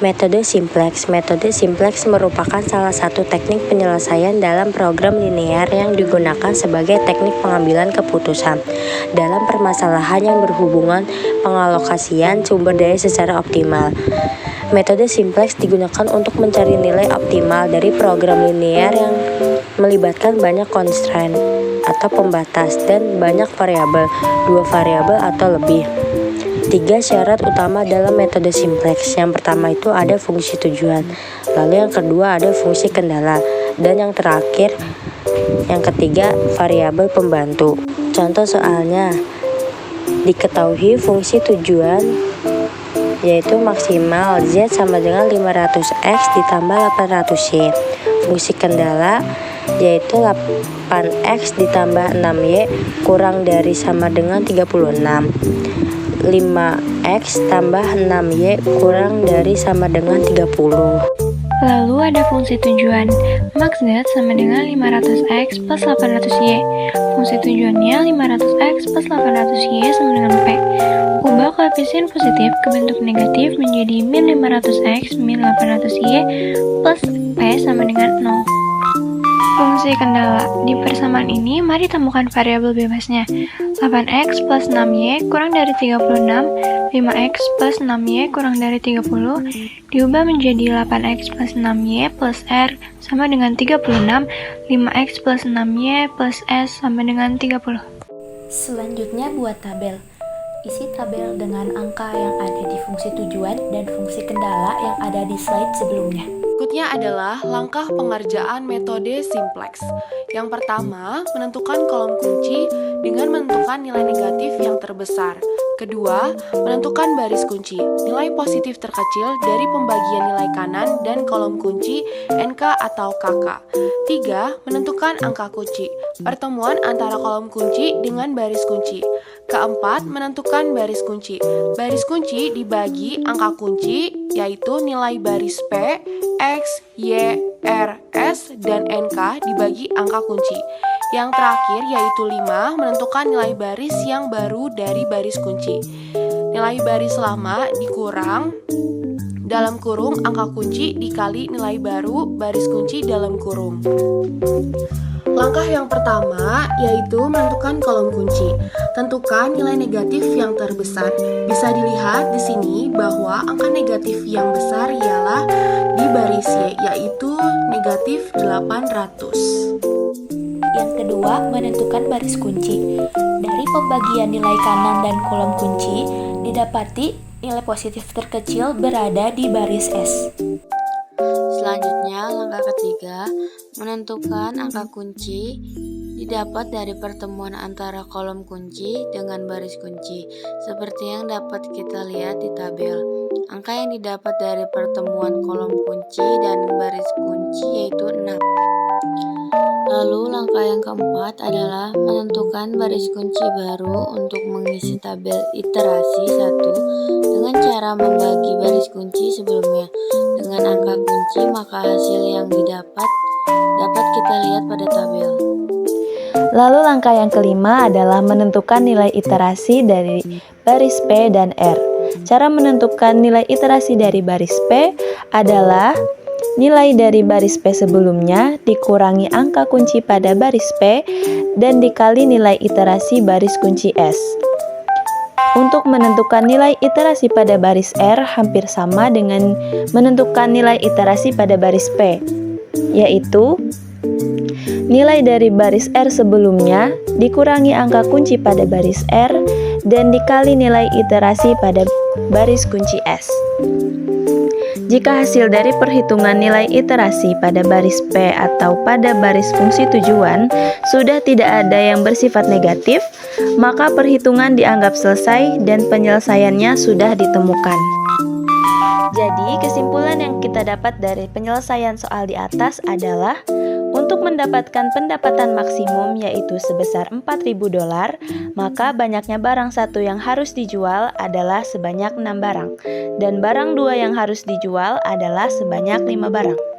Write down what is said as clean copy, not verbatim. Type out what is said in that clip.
Metode simplex. Metode simplex merupakan salah satu teknik penyelesaian dalam program linear yang digunakan sebagai teknik pengambilan keputusan dalam permasalahan yang berhubungan pengalokasian sumber daya secara optimal. Metode simplex digunakan untuk mencari nilai optimal dari program linear yang melibatkan banyak constraint atau pembatas dan banyak variabel, 2 variabel atau lebih. 3 syarat utama dalam metode simplex. Yang pertama itu ada fungsi tujuan, lalu yang kedua ada fungsi kendala, dan yang terakhir, yang ketiga, variabel pembantu. Contoh soalnya, diketahui fungsi tujuan yaitu maksimal Z sama dengan 500X ditambah 800Y. Fungsi kendala yaitu 8X ditambah 6Y kurang dari sama dengan 36. 5X tambah 6Y kurang dari sama dengan 30. Lalu ada fungsi tujuan, max Z sama dengan 500X plus 800Y. Fungsi tujuannya 500X plus 800Y sama dengan P. Ubah koefisien positif ke bentuk negatif menjadi min 500X min 800Y plus P sama dengan 0. Fungsi kendala. Di persamaan ini, mari temukan variabel bebasnya. 8x plus 6y kurang dari 36, 5x plus 6y kurang dari 30, diubah menjadi 8x plus 6y plus r sama dengan 36, 5x plus 6y plus s sama dengan 30. Selanjutnya buat tabel. Isi tabel dengan angka yang ada di fungsi tujuan dan fungsi kendala yang ada di slide sebelumnya. Berikutnya adalah langkah pengerjaan metode simplex. Yang pertama, menentukan kolom kunci dengan menentukan nilai negatif yang terbesar. Kedua, menentukan baris kunci, nilai positif terkecil dari pembagian nilai kanan dan kolom kunci NK atau KK. Tiga, menentukan angka kunci, pertemuan antara kolom kunci dengan baris kunci. Keempat, menentukan baris kunci. Baris kunci dibagi angka kunci, yaitu nilai baris P, X, Y, R, S, dan NK dibagi angka kunci. Yang terakhir yaitu 5, menentukan nilai baris yang baru dari baris kunci. Nilai baris lama dikurang dalam kurung angka kunci dikali nilai baru baris kunci dalam kurung. Langkah yang pertama yaitu menentukan kolom kunci. Tentukan nilai negatif yang terbesar. Bisa dilihat di sini bahwa angka negatif yang besar ialah di baris Y, yaitu negatif 800. Yang kedua, menentukan baris kunci. Dari pembagian nilai kanan dan kolom kunci, didapati nilai positif terkecil berada di baris S. Selanjutnya, langkah ketiga, menentukan angka kunci didapat dari pertemuan antara kolom kunci dengan baris kunci, seperti yang dapat kita lihat di tabel. Angka yang didapat dari pertemuan kolom kunci dan baris kunci yaitu 6. Lalu langkah yang keempat adalah menentukan baris kunci baru untuk mengisi tabel iterasi 1 dengan cara membagi baris kunci sebelumnya dengan angka kunci, maka hasil yang dapat kita lihat pada tabel. Lalu langkah yang kelima adalah menentukan nilai iterasi dari baris P dan R. Cara menentukan nilai iterasi dari baris P adalah nilai dari baris P sebelumnya dikurangi angka kunci pada baris P dan dikali nilai iterasi baris kunci S. Untuk menentukan nilai iterasi pada baris R hampir sama dengan menentukan nilai iterasi pada baris P, yaitu nilai dari baris R sebelumnya dikurangi angka kunci pada baris R dan dikali nilai iterasi pada baris kunci S. Jika hasil dari perhitungan nilai iterasi pada baris P atau pada baris fungsi tujuan sudah tidak ada yang bersifat negatif, maka perhitungan dianggap selesai dan penyelesaiannya sudah ditemukan. Jadi, kesimpulan yang kita dapat dari penyelesaian soal di atas adalah untuk mendapatkan pendapatan maksimum yaitu sebesar $4.000, maka banyaknya barang satu yang harus dijual adalah sebanyak 6 barang, dan barang 2 yang harus dijual adalah sebanyak 5 barang.